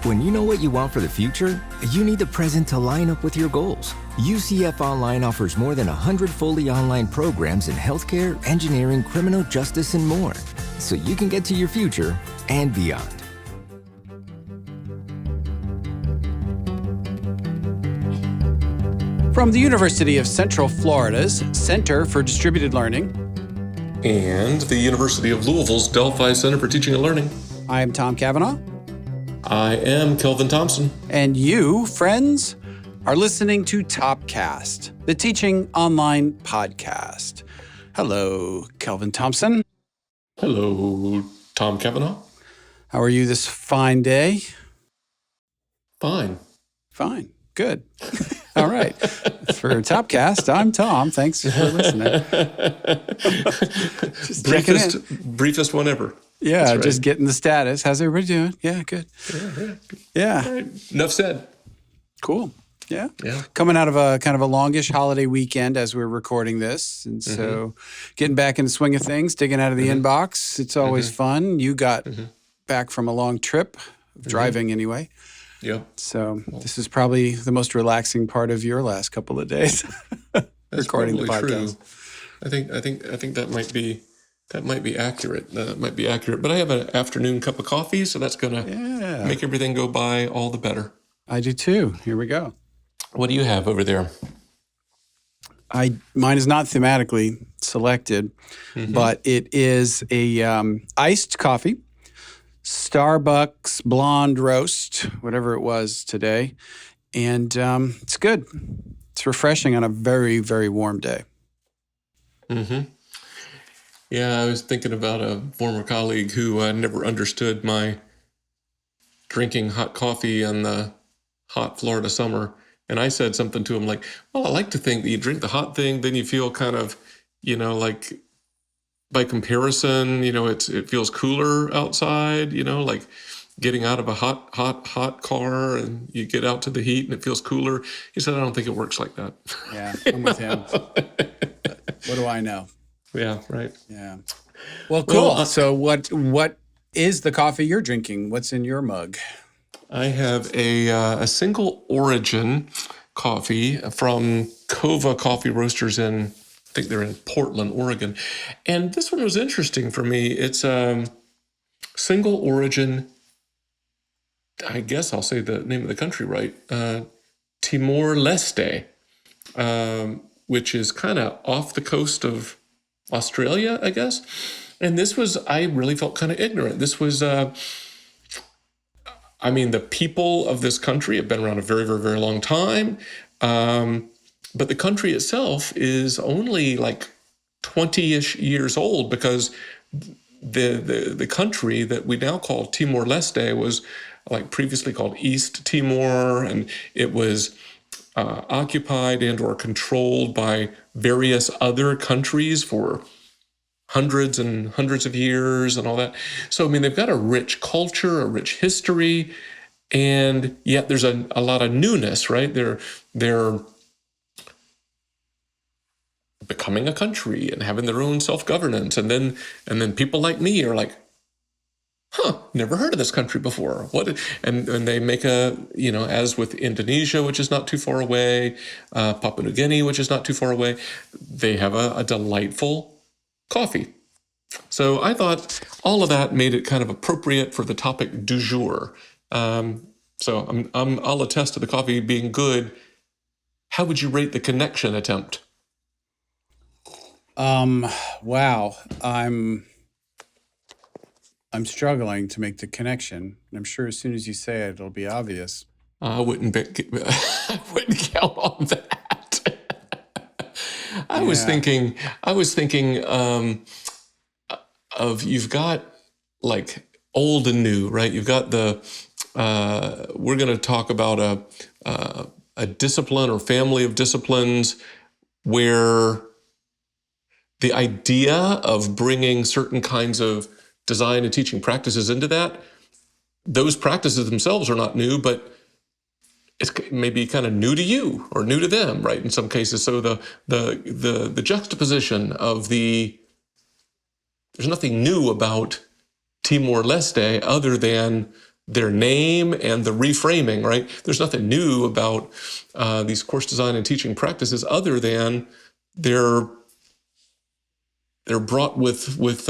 When you know what you want for the future, you need the present to line up with your goals. UCF Online offers more than 100 fully online programs in healthcare, engineering, criminal justice, and more, so you can get to your future and beyond. From the University of Central Florida's Center for Distributed Learning and the University of Louisville's Delphi Center for Teaching and Learning, I am Tom Cavanaugh. I am Kelvin Thompson. And you, friends, are listening to Topcast, the teaching online podcast. Hello, Kelvin Thompson. Hello, Tom Cavanaugh. How are you this fine day? Fine. Fine. Good. All right. For Topcast, I'm Tom. Thanks for listening. Just briefest one ever. Yeah, right. Just getting the status. How's everybody doing? Yeah, good. Yeah. All right. Enough said. Cool. Yeah. Yeah. Coming out of a kind of a longish holiday weekend as we're recording this. And so getting back in the swing of things, digging out of the inbox. It's always fun. You got back from a long trip, driving anyway. Yep. So this is probably the most relaxing part of your last couple of days. That's recording the probably podcast. True. I think that might be accurate. That might be accurate. But I have an afternoon cup of coffee, so that's going to make everything go by all the better. I do too. Here we go. What do you have over there? Mine is not thematically selected, but it is a iced coffee, Starbucks blonde roast, whatever it was today. And it's good. It's refreshing on a very, very warm day. Yeah, I was thinking about a former colleague who never understood my drinking hot coffee in the hot Florida summer. And I said something to him like, well, I like to think that you drink the hot thing, then you feel kind of, like by comparison, it feels cooler outside, like getting out of a hot car and you get out to the heat and it feels cooler. He said, I don't think it works like that. Yeah, I'm with him. What do I know? Yeah, right. Yeah. Well, cool. So what is the coffee you're drinking? What's in your mug? I have a single origin coffee from Kova Coffee Roasters I think they're in Portland, Oregon. And this one was interesting for me. It's single origin, I guess I'll say the name of the country right, Timor-Leste, which is kind of off the coast of Australia, I guess. And I really felt kind of ignorant. This was, the people of this country have been around a very, very, very long time. But the country itself is only like 20-ish years old because the country that we now call Timor-Leste was like previously called East Timor, and it was occupied and or controlled by various other countries for hundreds and hundreds of years and all that. So, they've got a rich culture, a rich history, and yet there's a lot of newness, right? They're becoming a country and having their own self-governance. And then people like me are like, never heard of this country before. And they make as with Indonesia, which is not too far away, Papua New Guinea, which is not too far away, they have a delightful coffee. So I thought all of that made it kind of appropriate for the topic du jour. So I'll attest to the coffee being good. How would you rate the connection attempt? Wow. I'm struggling to make the connection. I'm sure as soon as you say it, it'll be obvious. I wouldn't count on that. I was thinking of you've got like old and new, right? You've got we're going to talk about a discipline or family of disciplines where the idea of bringing certain kinds of design and teaching practices into that, those practices themselves are not new, but it's maybe kind of new to you or new to them, right? In some cases. So the juxtaposition of there's nothing new about Timor-Leste other than their name and the reframing, right? There's nothing new about these course design and teaching practices other than they're brought with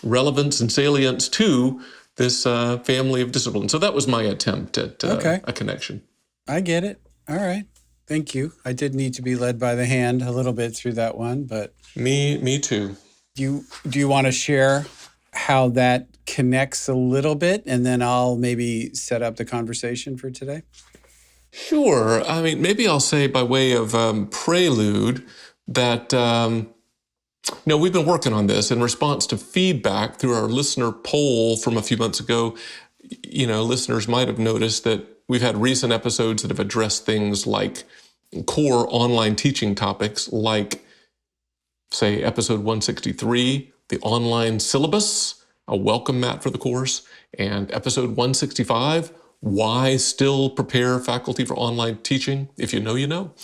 relevance and salience to this family of disciplines. So that was my attempt at a connection. I get it. All right. Thank you. I did need to be led by the hand a little bit through that one, but me too. Do you want to share how that connects a little bit, and then I'll maybe set up the conversation for today? Sure. I mean, maybe I'll say by way of prelude that we've been working on this in response to feedback through our listener poll from a few months ago. Listeners might have noticed that we've had recent episodes that have addressed things like core online teaching topics, like, say, episode 163, the online syllabus, a welcome mat for the course, and episode 165, why still prepare faculty for online teaching? If you know, you know.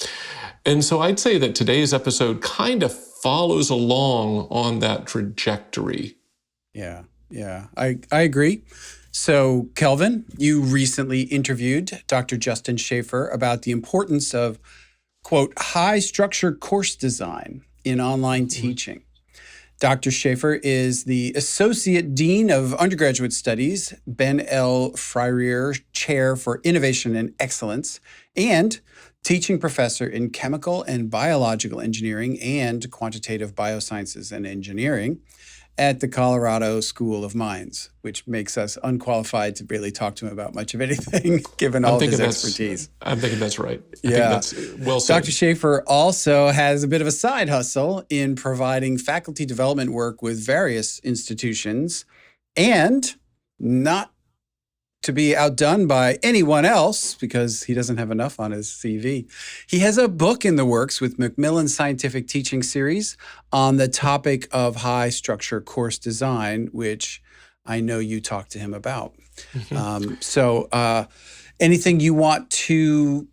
And so I'd say that today's episode kind of follows along on that trajectory. Yeah, I agree. So, Kelvin, you recently interviewed Dr. Justin Shaffer about the importance of, quote, high-structure course design in online teaching. Dr. Shaffer is the Associate Dean of Undergraduate Studies, Ben L. Freire Chair for Innovation and Excellence, and teaching professor in Chemical and Biological Engineering and Quantitative Biosciences and Engineering at the Colorado School of Mines, which makes us unqualified to really talk to him about much of anything, given all of his expertise. I'm thinking that's right. I think that's well said. Dr. Shaffer also has a bit of a side hustle in providing faculty development work with various institutions, and not to be outdone by anyone else, because he doesn't have enough on his CV. He has a book in the works with Macmillan Scientific Teaching Series on the topic of high structure course design, which I know you talked to him about. So anything you want to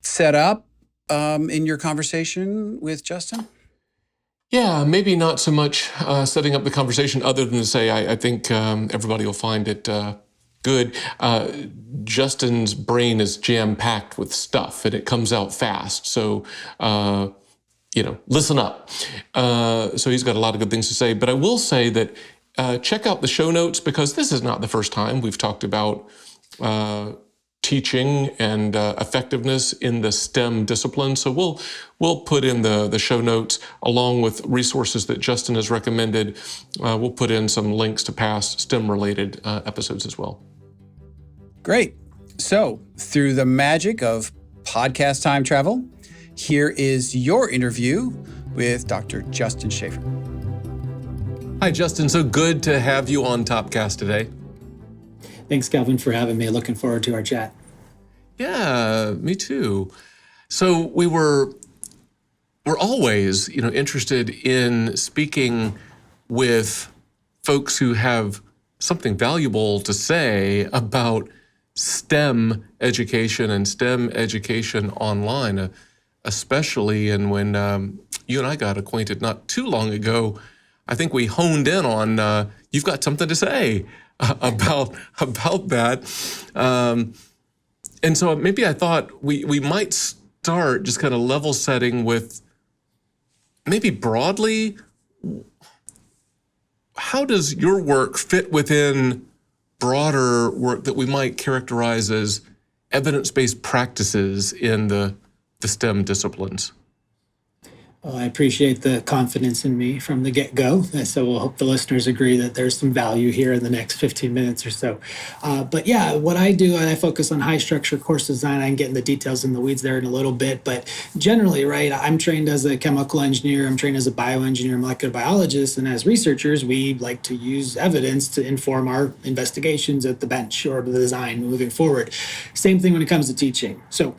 set up in your conversation with Justin? Yeah, maybe not so much setting up the conversation other than to say I think everybody will find it good. Justin's brain is jam-packed with stuff, and it comes out fast. So, listen up. So he's got a lot of good things to say. But I will say that check out the show notes, because this is not the first time we've talked about teaching and effectiveness in the STEM discipline. So we'll put in the show notes along with resources that Justin has recommended. We'll put in some links to past STEM-related episodes as well. Great. So, through the magic of podcast time travel, here is your interview with Dr. Justin Shaffer. Hi, Justin. So good to have you on Topcast today. Thanks, Kelvin, for having me. Looking forward to our chat. Yeah, me too. So we're always, interested in speaking with folks who have something valuable to say about STEM education and STEM education online, especially. And when you and I got acquainted not too long ago, I think we honed in on you've got something to say about that. And so maybe I thought we might start just kind of level setting with maybe broadly, how does your work fit within broader work that we might characterize as evidence-based practices in the STEM disciplines? Well, I appreciate the confidence in me from the get-go. So we'll hope the listeners agree that there's some value here in the next 15 minutes or so. But yeah, what I do, I focus on high-structure course design. I can get into the details in the weeds there in a little bit. But generally, right, I'm trained as a chemical engineer. I'm trained as a bioengineer, molecular biologist. And as researchers, we like to use evidence to inform our investigations at the bench or the design moving forward. Same thing when it comes to teaching. So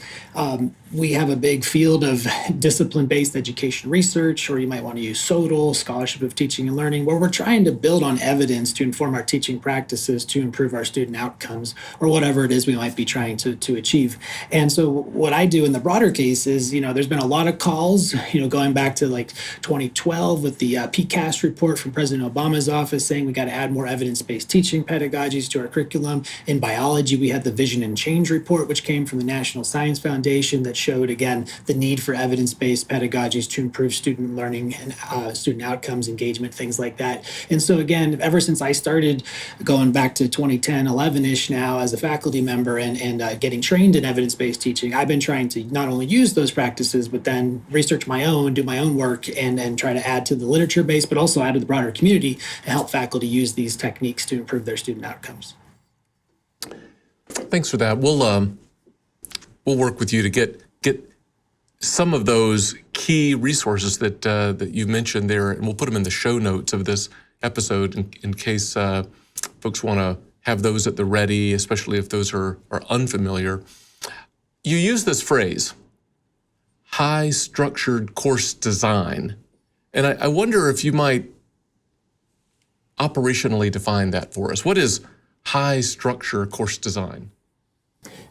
we have a big field of discipline-based education education research, or you might want to use SOTL, Scholarship of Teaching and Learning, where we're trying to build on evidence to inform our teaching practices to improve our student outcomes, or whatever it is we might be trying to achieve. And so what I do in the broader case is, there's been a lot of calls, going back to like 2012 with the PCAST report from President Obama's office saying we got to add more evidence-based teaching pedagogies to our curriculum. In biology, we had the Vision and Change report, which came from the National Science Foundation that showed, again, the need for evidence-based pedagogies to improve student learning and student outcomes, engagement, things like that. And so again, ever since I started going back to 2010, 11-ish now as a faculty member and getting trained in evidence-based teaching, I've been trying to not only use those practices, but then research my own, do my own work, and try to add to the literature base, but also add to the broader community and help faculty use these techniques to improve their student outcomes. Thanks for that. We'll work with you to get some of those key resources that you mentioned there, and we'll put them in the show notes of this episode in case folks want to have those at the ready, especially if those are unfamiliar. You use this phrase, high-structured course design, and I wonder if you might operationally define that for us. What is high-structure course design?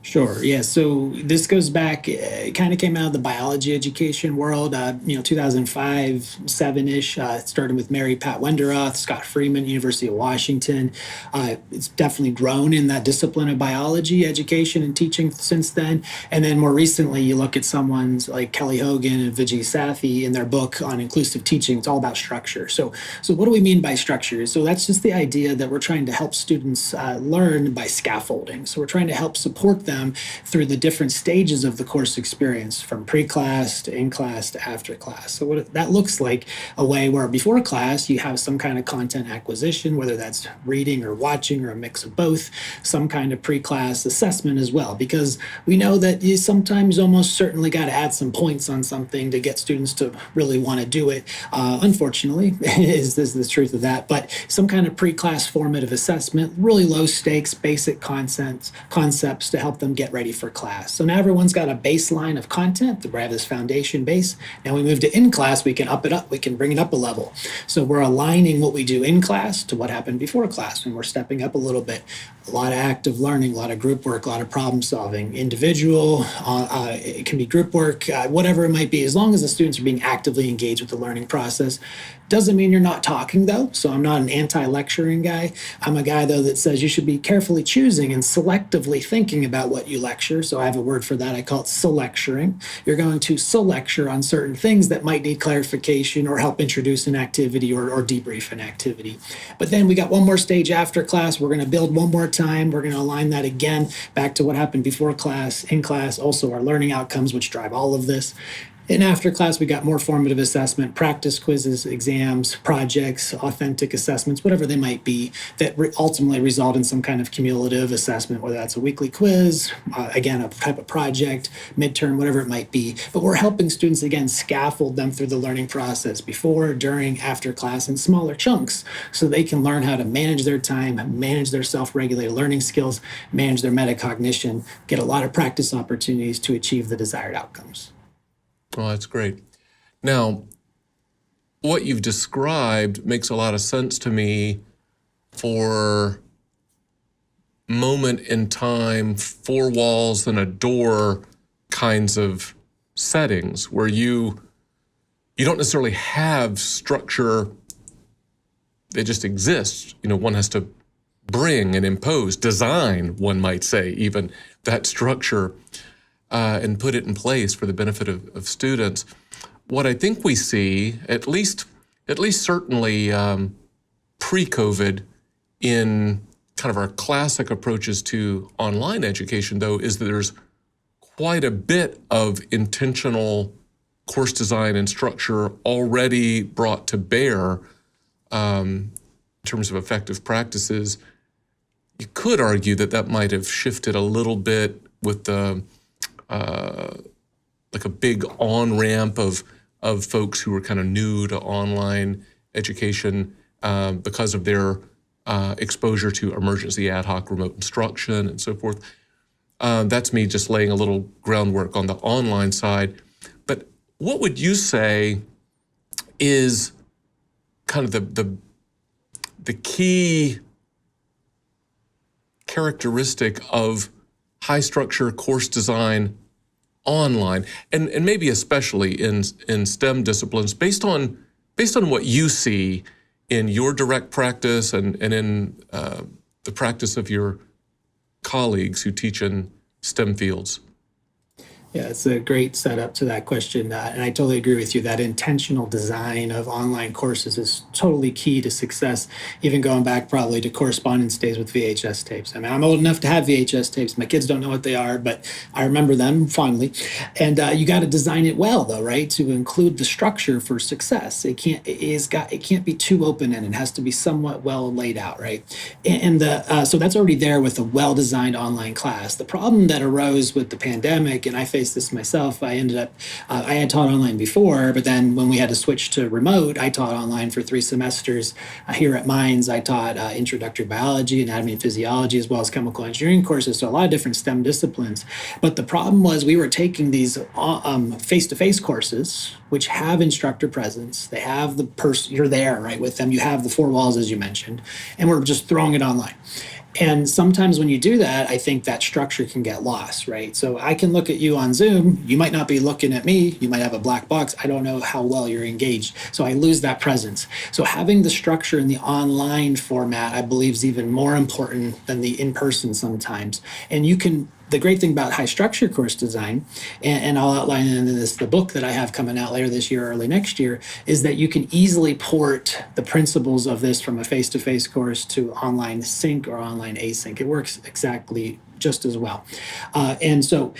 Sure. Yeah. So this goes back, it kind of came out of the biology education world, 2005, 7-ish. It started with Mary Pat Wenderoth, Scott Freeman, University of Washington. It's definitely grown in that discipline of biology education and teaching since then. And then more recently, you look at someone's like Kelly Hogan and Vijay Sathi in their book on inclusive teaching. It's all about structure. So what do we mean by structure? So that's just the idea that we're trying to help students learn by scaffolding. So we're trying to help support them through the different stages of the course experience, from pre-class to in-class to after class. So what that looks like, a way where before class you have some kind of content acquisition, whether that's reading or watching or a mix of both, some kind of pre-class assessment as well, because we know that you sometimes almost certainly got to add some points on something to get students to really want to do it. Unfortunately, is the truth of that, but some kind of pre-class formative assessment, really low stakes, basic concepts to help them get ready for class. So now everyone's got a baseline of content. We have this foundation base. Now we move to in class, we can up it up, we can bring it up a level. So we're aligning what we do in class to what happened before class, and we're stepping up a little bit. A lot of active learning, a lot of group work, a lot of problem solving, individual, it can be group work, whatever it might be, as long as the students are being actively engaged with the learning process. Doesn't mean you're not talking though. So I'm not an anti-lecturing guy. I'm a guy though that says you should be carefully choosing and selectively thinking about what you lecture. So I have a word for that. I call it selecturing. You're going to selecture on certain things that might need clarification or help introduce an activity or debrief an activity. But then we got one more stage after class. We're going to build one more time. We're going to align that again back to what happened before class, in class, also our learning outcomes, which drive all of this. And after class, we got more formative assessment, practice quizzes, exams, projects, authentic assessments, whatever they might be, that ultimately result in some kind of cumulative assessment, whether that's a weekly quiz, again, a type of project, midterm, whatever it might be. But we're helping students, again, scaffold them through the learning process before, during, after class in smaller chunks so they can learn how to manage their time, manage their self-regulated learning skills, manage their metacognition, get a lot of practice opportunities to achieve the desired outcomes. Oh, that's great. Now, what you've described makes a lot of sense to me for moment in time, four walls and a door kinds of settings where you don't necessarily have structure. They just exist. One has to bring and impose, design, one might say, even that structure and put it in place for the benefit of students. What I think we see, at least certainly pre-COVID, in kind of our classic approaches to online education, though, is that there's quite a bit of intentional course design and structure already brought to bear in terms of effective practices. You could argue that might have shifted a little bit with the like a big on-ramp of folks who were kind of new to online education because of their exposure to emergency ad hoc remote instruction and so forth. That's me just laying a little groundwork on the online side. But what would you say is kind of the key characteristic of high structure course design online, and maybe especially in STEM disciplines, based on what you see in your direct practice and in the practice of your colleagues who teach in STEM fields? Yeah, it's a great setup to that question. And I totally agree with you that intentional design of online courses is totally key to success, even going back probably to correspondence days with VHS tapes. I mean, I'm old enough to have VHS tapes. My kids don't know what they are, but I remember them fondly. And you got to design it well, though, right? To include the structure for success. It can't be too open and it has to be somewhat well laid out, right? So that's already there with a well-designed online class. The problem that arose with the pandemic, and I faced this myself. I ended up, I had taught online before, but then when we had to switch to remote, I taught online for 3 semesters. Here at Mines, I taught introductory biology, anatomy and physiology, as well as chemical engineering courses, so a lot of different STEM disciplines. But the problem was we were taking these face-to-face courses, which have instructor presence. They have the person, you're there, right, with them. You have the 4 walls, as you mentioned, and we're just throwing it online. And sometimes when you do that, I think that structure can get lost, right? So I can look at you on Zoom. You might not be looking at me. You might have a black box. I don't know how well you're engaged. So I lose that presence. So having the structure in the online format, I believe, is even more important than the in-person sometimes. And the great thing about high structure course design, and I'll outline in the book that I have coming out later this year, early next year, is that you can easily port the principles of this from a face-to-face course to online sync or online async. It works exactly just as well. And so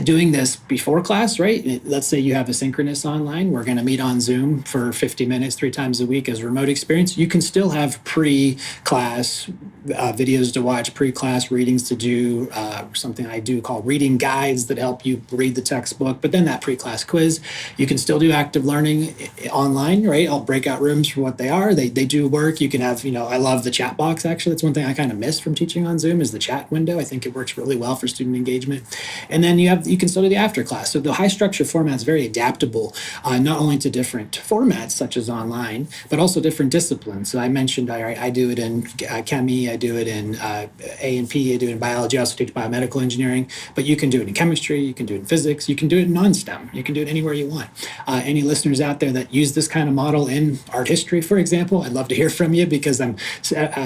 doing this before class, right? Let's say you have a synchronous online. We're going to meet on Zoom for 50 minutes, 3 times a week as a remote experience. You can still have pre-class videos to watch, pre-class readings to do, something I do call reading guides that help you read the textbook, but then that pre-class quiz. You can still do active learning online, right? I'll break out rooms for what they are. They do work. You can have, I love the chat box, actually. That's one thing I kind of miss from teaching on Zoom is the chat window. I think it works really well for student engagement. And then you can still do the after class. So the high structure format is very adaptable, not only to different formats such as online, but also different disciplines. So I mentioned I do it in chemie, I do it in A&P, I do it in biology, I also teach biomedical engineering, but you can do it in chemistry, you can do it in physics, you can do it in non-STEM, you can do it anywhere you want. Any listeners out there that use this kind of model in art history, for example, I'd love to hear from you because I'm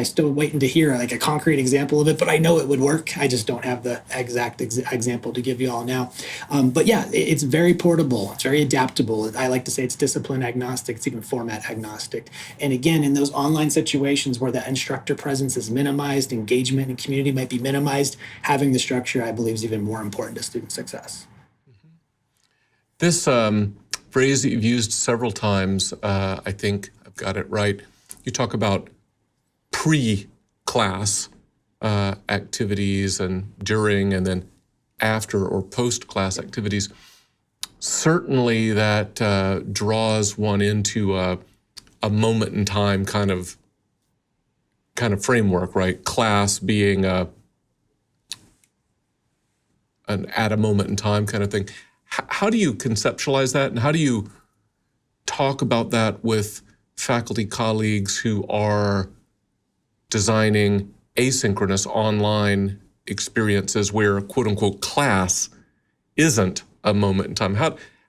still waiting to hear like a concrete example of it, but I know it would work. I just don't have the exact example to give you all now. But yeah, it's very portable. It's very adaptable. I like to say it's discipline agnostic. It's even format agnostic. And again, in those online situations where the instructor presence is minimized, engagement and community might be minimized, having the structure, I believe, is even more important to student success. This phrase that you've used several times, I think I've got it right. You talk about pre-class activities and during and then after or post-class activities. Certainly that draws one into a moment in time kind of framework, right? Class being an at a moment in time kind of thing. How do you conceptualize that, and how do you talk about that with faculty colleagues who are designing asynchronous online experiences where quote unquote class isn't a moment in time?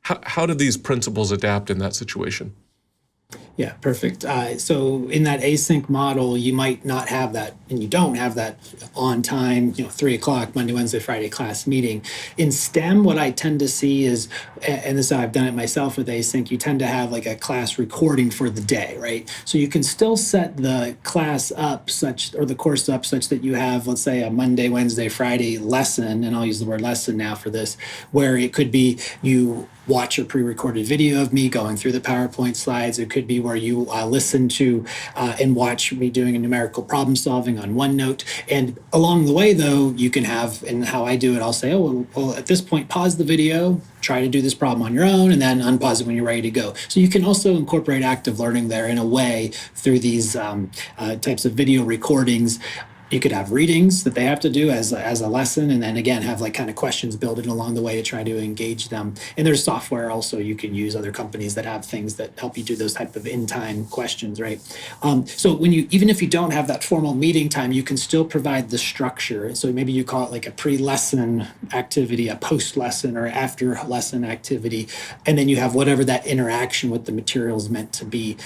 How do these principles adapt in that situation? Yeah, perfect. So in that async model, you might not have that, and you don't have that on time, 3 o'clock, Monday, Wednesday, Friday class meeting. In STEM, what I tend to see is, and this I've done it myself with async, you tend to have like a class recording for the day, right? So you can still set the class up or the course up such that you have, let's say, a Monday, Wednesday, Friday lesson, and I'll use the word lesson now for this, where it could be you watch a pre-recorded video of me going through the PowerPoint slides. It could be where you listen to and watch me doing a numerical problem solving on OneNote. And along the way, though, you can have, and how I do it, I'll say, well, at this point, pause the video, try to do this problem on your own, and then unpause it when you're ready to go. So you can also incorporate active learning there in a way through these types of video recordings. You could have readings that they have to do as a lesson, and then again have like kind of questions built in along the way to try to engage them. And there's software also you can use, other companies that have things that help you do those type of in-time questions, right? So when you, even if you don't have that formal meeting time, you can still provide the structure. So maybe you call it like a pre-lesson activity, a post-lesson or after-lesson activity, and then you have whatever that interaction with the material is meant to be.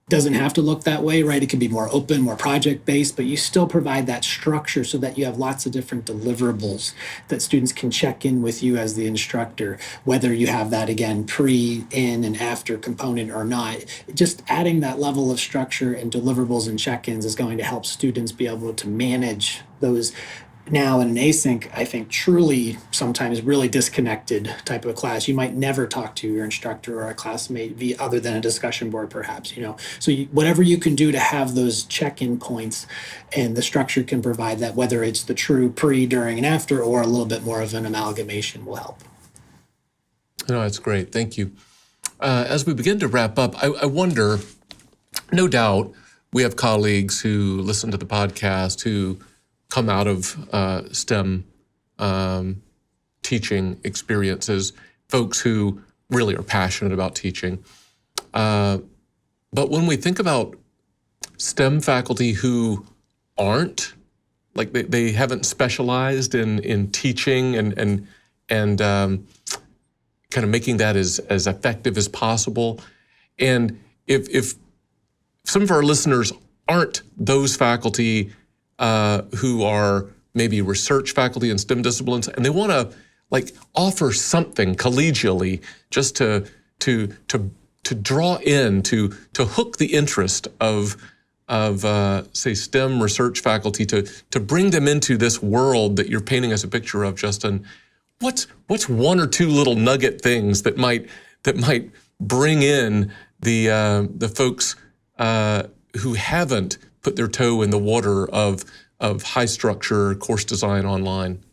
Doesn't have to look that way, right? It can be more open, more project-based, but you still provide that structure so that you have lots of different deliverables that students can check in with you as the instructor, whether you have that, again, pre, in, and after component or not. Just adding that level of structure and deliverables and check-ins is going to help students be able to manage those. Now in an async, I think truly sometimes really disconnected type of class, you might never talk to your instructor or a classmate via other than a discussion board, perhaps, So whatever you can do to have those check-in points, and the structure can provide that, whether it's the true pre, during, and after, or a little bit more of an amalgamation will help. No, that's great. Thank you. As we begin to wrap up, I wonder, no doubt we have colleagues who listen to the podcast who come out of STEM teaching experiences, folks who really are passionate about teaching. But when we think about STEM faculty who aren't, like they haven't specialized in teaching and kind of making that as effective as possible, and if some of our listeners aren't those faculty who are maybe research faculty in STEM disciplines, and they want to offer something collegially just to draw in, to hook the interest of say STEM research faculty, to bring them into this world that you're painting us a picture of, Justin. What's one or two little nugget things that might bring in the folks who haven't put their toe in the water of high structure course design online?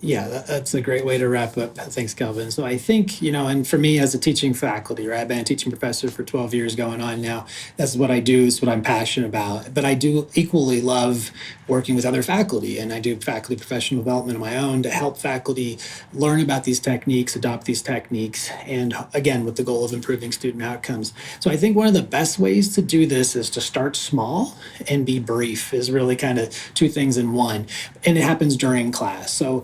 Yeah, that's a great way to wrap up. Thanks, Kelvin. So I think, and for me as a teaching faculty, right, I've been a teaching professor for 12 years going on now. That's what I do. It's what I'm passionate about. But I do equally love working with other faculty, and I do faculty professional development of my own to help faculty learn about these techniques, adopt these techniques, and again, with the goal of improving student outcomes. So I think one of the best ways to do this is to start small and be brief, is really kind of two things in one. And it happens during class. So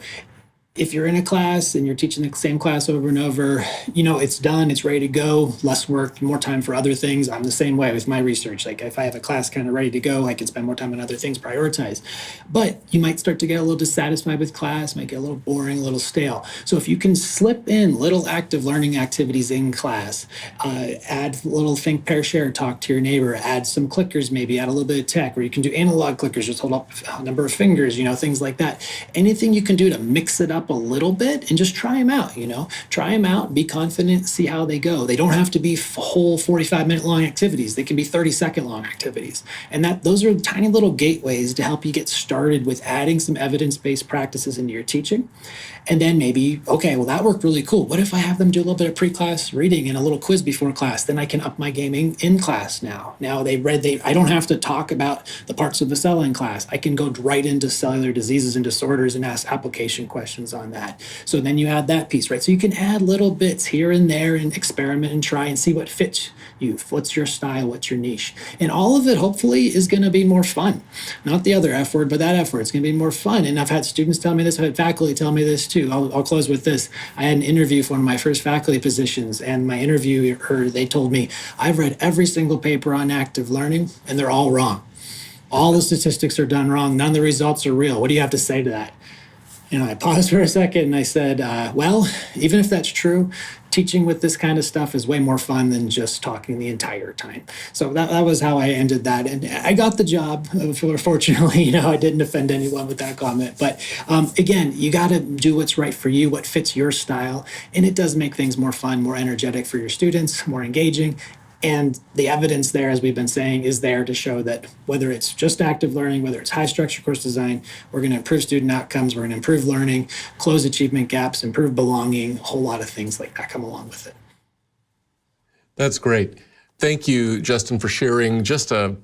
if you're in a class and you're teaching the same class over and over, it's done, it's ready to go, less work, more time for other things. I'm the same way with my research. Like if I have a class kind of ready to go, I can spend more time on other things, prioritize. But you might start to get a little dissatisfied with class, might get a little boring, a little stale. So if you can slip in little active learning activities in class, add a little think, pair, share, talk to your neighbor, add some clickers, maybe add a little bit of tech, where you can do analog clickers, just hold up a number of fingers, things like that. Anything you can do to mix it up a little bit and just try them out, try them out, be confident, see how they go. They don't have to be whole 45-minute long activities. They can be 30-second long activities. And those are tiny little gateways to help you get started with adding some evidence-based practices into your teaching. And then maybe, okay, well, that worked really cool. What if I have them do a little bit of pre-class reading and a little quiz before class? Then I can up my gaming in class now. Now I don't have to talk about the parts of the cell in class. I can go right into cellular diseases and disorders and ask application questions on that. So then you add that piece, right? So you can add little bits here and there and experiment and try and see what fits you. What's your style? What's your niche? And all of it, hopefully, is going to be more fun. Not the other F word, but that F word. It's going to be more fun. And I've had students tell me this. I've had faculty tell me this too. I'll close with this. I had an interview for one of my first faculty positions, and my interviewer, they told me, I've read every single paper on active learning, and they're all wrong. All the statistics are done wrong. None of the results are real. What do you have to say to that? And I paused for a second and I said, well, even if that's true, teaching with this kind of stuff is way more fun than just talking the entire time. So that was how I ended that. And I got the job. Fortunately, I didn't offend anyone with that comment. But again, you got to do what's right for you, what fits your style. And it does make things more fun, more energetic for your students, more engaging. And the evidence there, as we've been saying, is there to show that whether it's just active learning, whether it's high structure course design, we're going to improve student outcomes, we're going to improve learning, close achievement gaps, improve belonging, a whole lot of things like that come along with it. That's great. Thank you, Justin, for sharing just a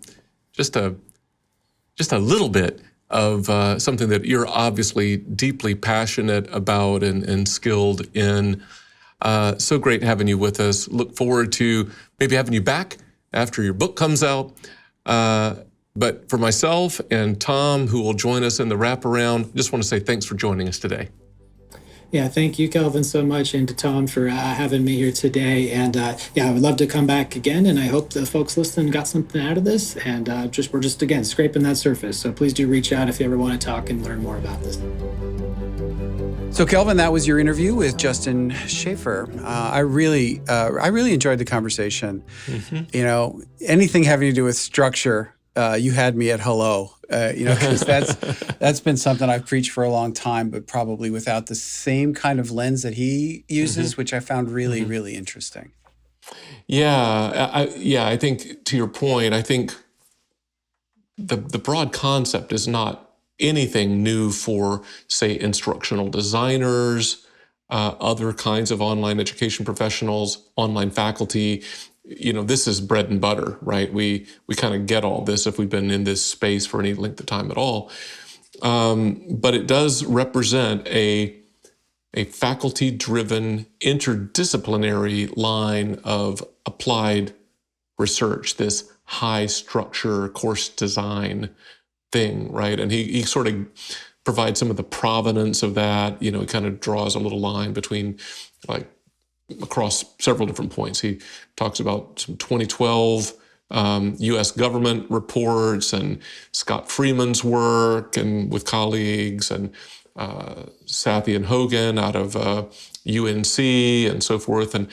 just a little bit of something that you're obviously deeply passionate about and skilled in. So great having you with us. Look forward to maybe having you back after your book comes out. But for myself and Tom, who will join us in the wraparound, just want to say thanks for joining us today. Yeah, thank you, Kelvin, so much, and to Tom for having me here today. And yeah, I would love to come back again, and I hope the folks listening got something out of this. And we're just again scraping that surface. So please do reach out if you ever want to talk and learn more about this. So, Kelvin, that was your interview with Justin Shaffer. I really enjoyed the conversation. You know, anything having to do with structure, you had me at hello. You know, because that's been something I've preached for a long time, but probably without the same kind of lens that he uses, which I found really, really interesting. Yeah, I think to your point, I think the broad concept is not anything new for, say, instructional designers, other kinds of online education professionals, online faculty. You know, this is bread and butter, right? We kind of get all this if we've been in this space for any length of time at all. But it does represent a faculty-driven, interdisciplinary line of applied research, this high-structure course design thing, right? And he sort of provides some of the provenance of that. You know, he kind of draws a little line between, like, across several different points. He talks about some 2012 U.S. government reports and Scott Freeman's work and with colleagues and Sathi and Hogan out of UNC and so forth, and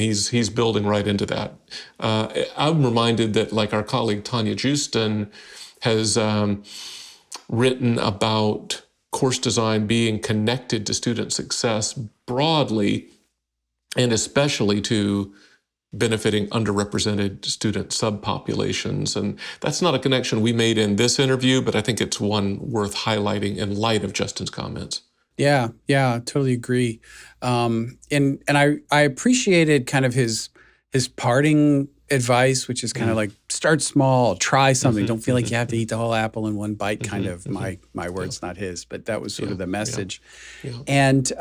he's building right into that. I'm reminded that, like, our colleague Tanya Justin has written about course design being connected to student success broadly, and especially to benefiting underrepresented student subpopulations. And that's not a connection we made in this interview, but I think it's one worth highlighting in light of Justin's comments. Yeah, totally agree. And I appreciated kind of his parting advice, which is kind of like, start small, try something. Don't feel like you have to eat the whole apple in one bite, kind of. My words, not his, but that was sort of the message. Yeah. And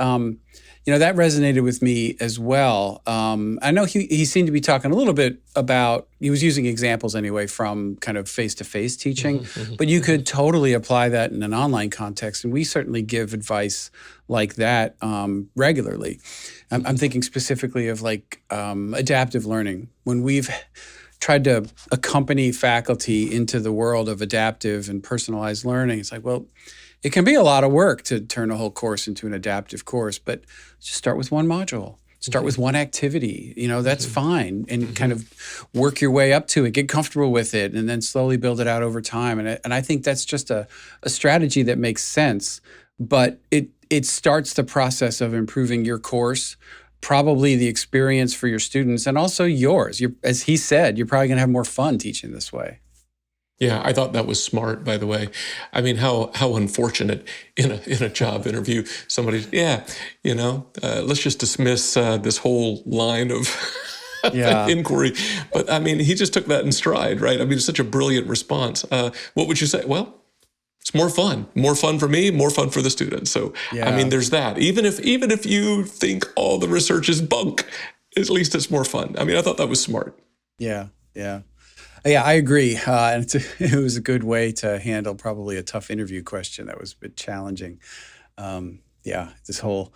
you know, that resonated with me as well. I know he seemed to be talking a little bit about, he was using examples anyway from kind of face-to-face teaching, but you could totally apply that in an online context. And we certainly give advice like that regularly. I'm thinking specifically of, like, adaptive learning. When we've tried to accompany faculty into the world of adaptive and personalized learning, it's like, well, it can be a lot of work to turn a whole course into an adaptive course, but just start with one module. Start with one activity. You know, that's fine. And kind of work your way up to it, get comfortable with it, and then slowly build it out over time. And I think that's just a strategy that makes sense, but it starts the process of improving your course, probably the experience for your students, and also yours. As he said, you're probably going to have more fun teaching this way. Yeah, I thought that was smart, by the way. I mean, how unfortunate in a job interview, somebody, let's just dismiss this whole line of inquiry. But I mean, he just took that in stride, right? I mean, it's such a brilliant response. What would you say? Well, it's more fun for me, more fun for the students. So, I mean, there's that. Even if you think all the research is bunk, at least it's more fun. I mean, I thought that was smart. Yeah, I agree. And it was a good way to handle probably a tough interview question that was a bit challenging. This whole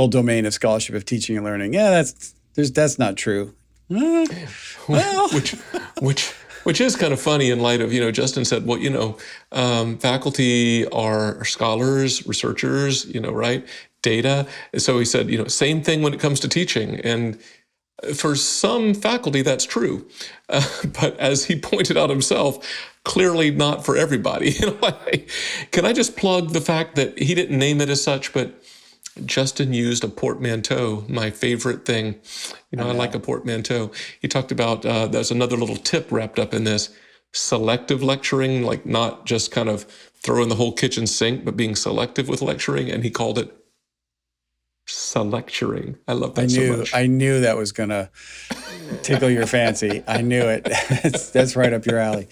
domain of scholarship of teaching and learning. Yeah, that's not true. Well, which is kind of funny in light of, Justin said, well, faculty are scholars, researchers, right? Data. So he said, same thing when it comes to teaching. And for some faculty, that's true. But as he pointed out himself, clearly not for everybody. Can I just plug the fact that he didn't name it as such, but Justin used a portmanteau, my favorite thing. I like a portmanteau. He talked about, there's another little tip wrapped up in this, selective lecturing, like not just kind of throwing the whole kitchen sink, but being selective with lecturing. And he called it selecturing. I love that so much. I knew that was going to tickle your fancy. I knew it. That's right up your alley.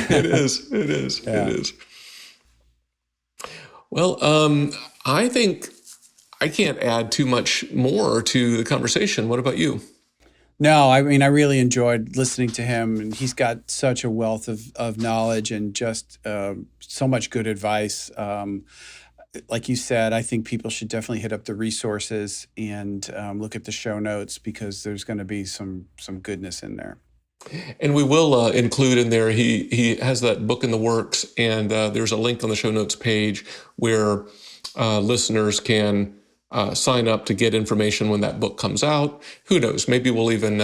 It is. It is. Yeah. It is. Well, I think I can't add too much more to the conversation. What about you? No, I mean, I really enjoyed listening to him, and he's got such a wealth of knowledge and just so much good advice. Like you said, I think people should definitely hit up the resources and look at the show notes, because there's going to be some goodness in there. And we will include in there, he has that book in the works, and there's a link on the show notes page where listeners can sign up to get information when that book comes out. Who knows? Maybe we'll even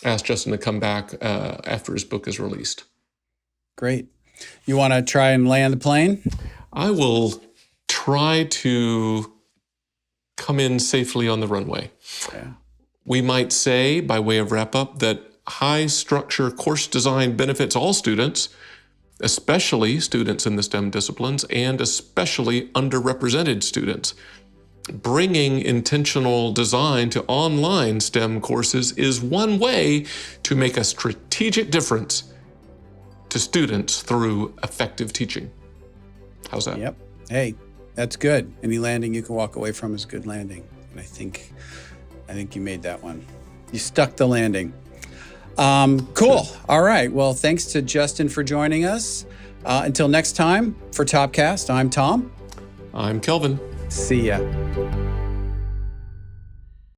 ask Justin to come back after his book is released. Great. You want to try and land the plane? I will try to come in safely on the runway. Yeah. We might say, by way of wrap up, that high structure course design benefits all students, especially students in the STEM disciplines, and especially underrepresented students. Bringing intentional design to online STEM courses is one way to make a strategic difference to students through effective teaching. How's that? Yep. Hey, that's good. Any landing you can walk away from is a good landing. And I think you made that one. You stuck the landing. Cool. All right. Well, thanks to Justin for joining us. Until next time, for Topcast, I'm Tom. I'm Kelvin. See ya.